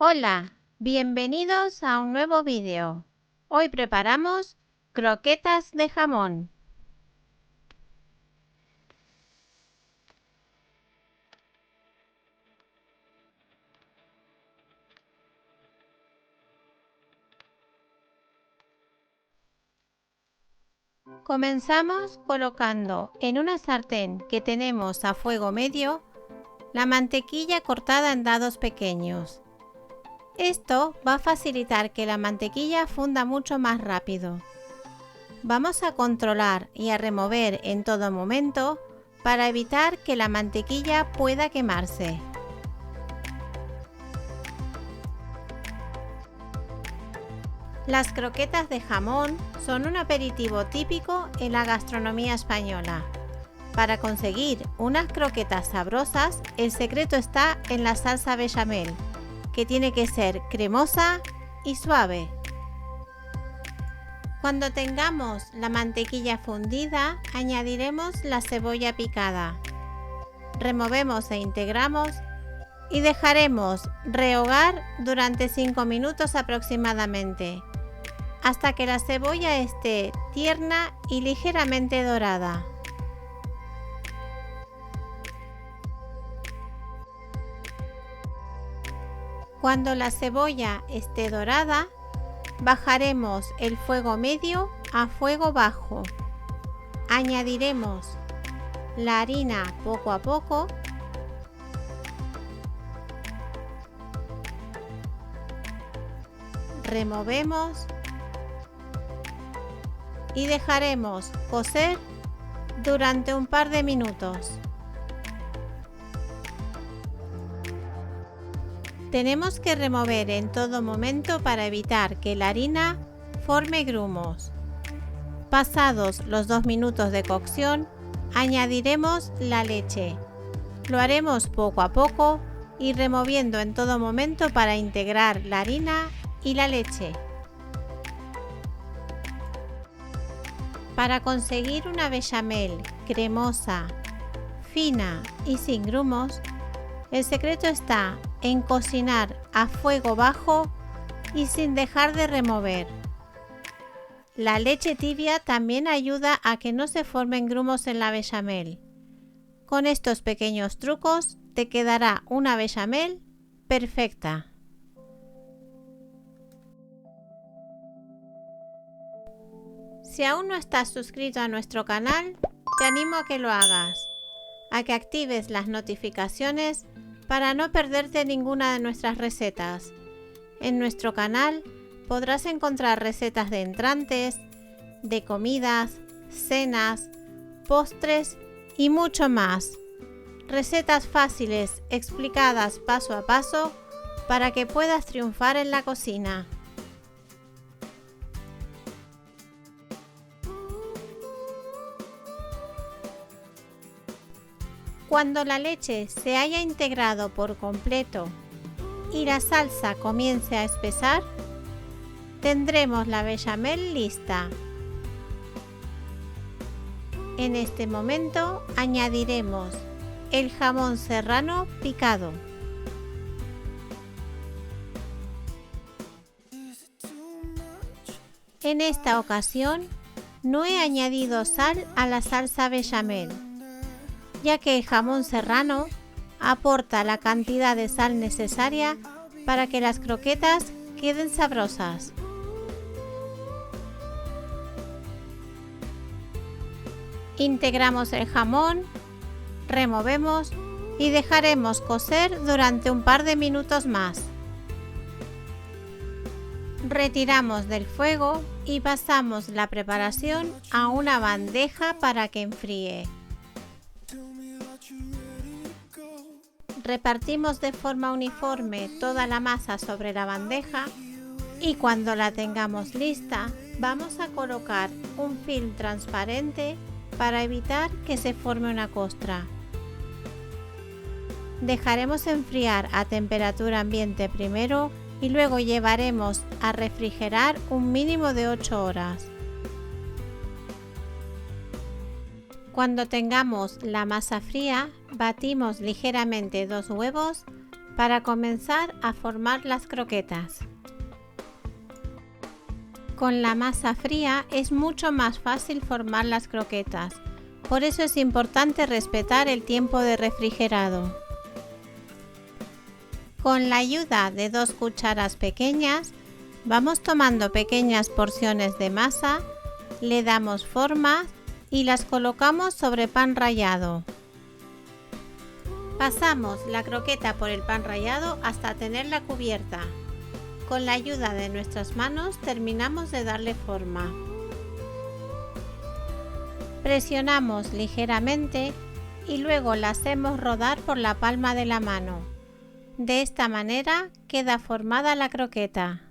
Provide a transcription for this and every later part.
Hola, bienvenidos a un nuevo vídeo. Hoy preparamos croquetas de jamón. Comenzamos colocando en una sartén que tenemos a fuego medio la mantequilla cortada en dados pequeños. Esto va a facilitar que la mantequilla funda mucho más rápido. Vamos a controlar y a remover en todo momento para evitar que la mantequilla pueda quemarse. Las croquetas de jamón son un aperitivo típico en la gastronomía española. Para conseguir unas croquetas sabrosas, el secreto está en la salsa bechamel, que tiene que ser cremosa y suave. Cuando tengamos la mantequilla fundida, añadiremos la cebolla picada. Removemos e integramos y dejaremos rehogar durante 5 minutos aproximadamente, hasta que la cebolla esté tierna y ligeramente dorada. Cuando la cebolla esté dorada, bajaremos el fuego medio a fuego bajo. Añadiremos la harina poco a poco. Removemos y dejaremos cocer durante un par de minutos. Tenemos que remover en todo momento para evitar que la harina forme grumos. Pasados los 2 minutos de cocción, añadiremos la leche. Lo haremos poco a poco y removiendo en todo momento para integrar la harina y la leche. Para conseguir una bechamel cremosa, fina y sin grumos, el secreto está en cocinar a fuego bajo y sin dejar de remover. La leche tibia también ayuda a que no se formen grumos en la bechamel. Con estos pequeños trucos te quedará una bechamel perfecta. Si aún no estás suscrito a nuestro canal, te animo a que lo hagas, a que actives las notificaciones para no perderte ninguna de nuestras recetas. En nuestro canal podrás encontrar recetas de entrantes, de comidas, cenas, postres y mucho más. Recetas fáciles explicadas paso a paso para que puedas triunfar en la cocina. Cuando la leche se haya integrado por completo y la salsa comience a espesar, tendremos la bechamel lista. En este momento añadiremos el jamón serrano picado. En esta ocasión no he añadido sal a la salsa bechamel, ya que el jamón serrano aporta la cantidad de sal necesaria para que las croquetas queden sabrosas. Integramos el jamón, removemos y dejaremos cocer durante un par de minutos más. Retiramos del fuego y pasamos la preparación a una bandeja para que enfríe. Repartimos de forma uniforme toda la masa sobre la bandeja y cuando la tengamos lista, vamos a colocar un film transparente para evitar que se forme una costra. Dejaremos enfriar a temperatura ambiente primero y luego llevaremos a refrigerar un mínimo de 8 horas. Cuando tengamos la masa fría, batimos ligeramente 2 huevos para comenzar a formar las croquetas. Con la masa fría es mucho más fácil formar las croquetas, por eso es importante respetar el tiempo de refrigerado. Con la ayuda de 2 cucharas pequeñas, vamos tomando pequeñas porciones de masa, le damos forma y las colocamos sobre pan rallado. Pasamos la croqueta por el pan rallado hasta tenerla cubierta. Con la ayuda de nuestras manos terminamos de darle forma. Presionamos ligeramente y luego la hacemos rodar por la palma de la mano. De esta manera queda formada la croqueta.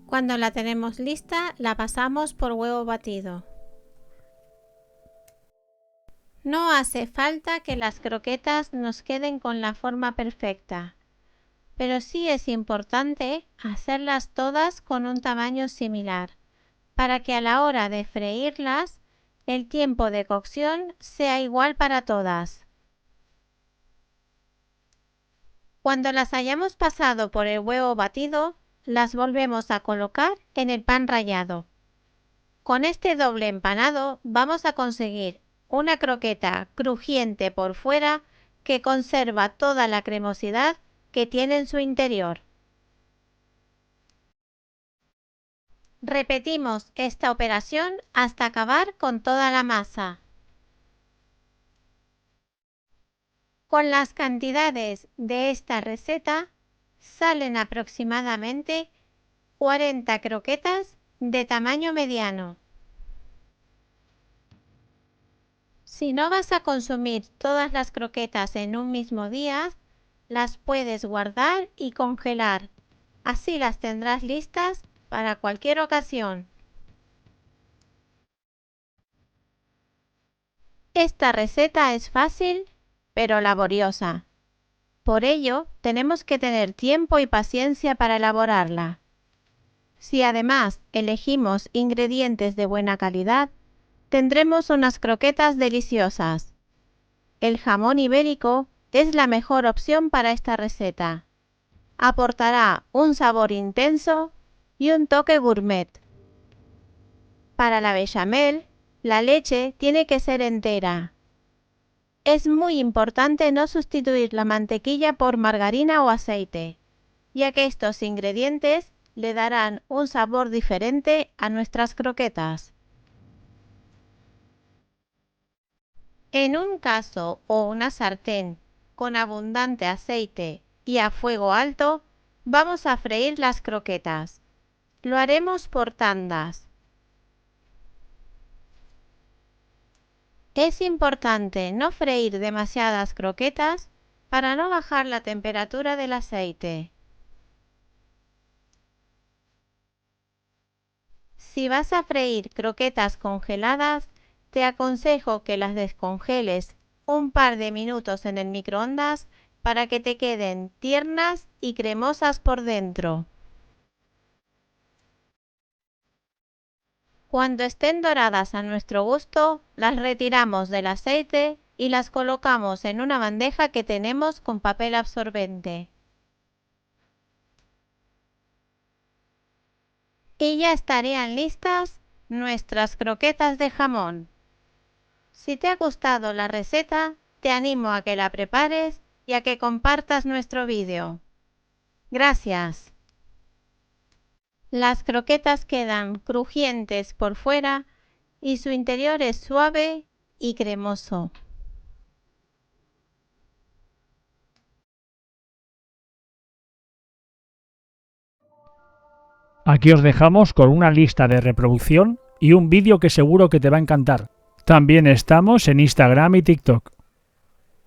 Cuando la tenemos lista, la pasamos por huevo batido. No hace falta que las croquetas nos queden con la forma perfecta, pero sí es importante hacerlas todas con un tamaño similar, para que a la hora de freírlas, el tiempo de cocción sea igual para todas. Cuando las hayamos pasado por el huevo batido, las volvemos a colocar en el pan rallado. Con este doble empanado vamos a conseguir una croqueta crujiente por fuera que conserva toda la cremosidad que tiene en su interior. Repetimos esta operación hasta acabar con toda la masa. Con las cantidades de esta receta salen aproximadamente 40 croquetas de tamaño mediano. Si no vas a consumir todas las croquetas en un mismo día, las puedes guardar y congelar. Así las tendrás listas para cualquier ocasión. Esta receta es fácil, pero laboriosa. Por ello, tenemos que tener tiempo y paciencia para elaborarla. Si además elegimos ingredientes de buena calidad, tendremos unas croquetas deliciosas. El jamón ibérico es la mejor opción para esta receta. Aportará un sabor intenso y un toque gourmet. Para la bechamel, la leche tiene que ser entera. Es muy importante no sustituir la mantequilla por margarina o aceite, ya que estos ingredientes le darán un sabor diferente a nuestras croquetas. En un caso o una sartén con abundante aceite y a fuego alto, vamos a freír las croquetas. Lo haremos por tandas. Es importante no freír demasiadas croquetas para no bajar la temperatura del aceite. Si vas a freír croquetas congeladas, te aconsejo que las descongeles un par de minutos en el microondas para que te queden tiernas y cremosas por dentro. Cuando estén doradas a nuestro gusto, las retiramos del aceite y las colocamos en una bandeja que tenemos con papel absorbente. Y ya estarían listas nuestras croquetas de jamón. Si te ha gustado la receta, te animo a que la prepares y a que compartas nuestro vídeo. Gracias. Las croquetas quedan crujientes por fuera y su interior es suave y cremoso. Aquí os dejamos con una lista de reproducción y un vídeo que seguro que te va a encantar. También estamos en Instagram y TikTok.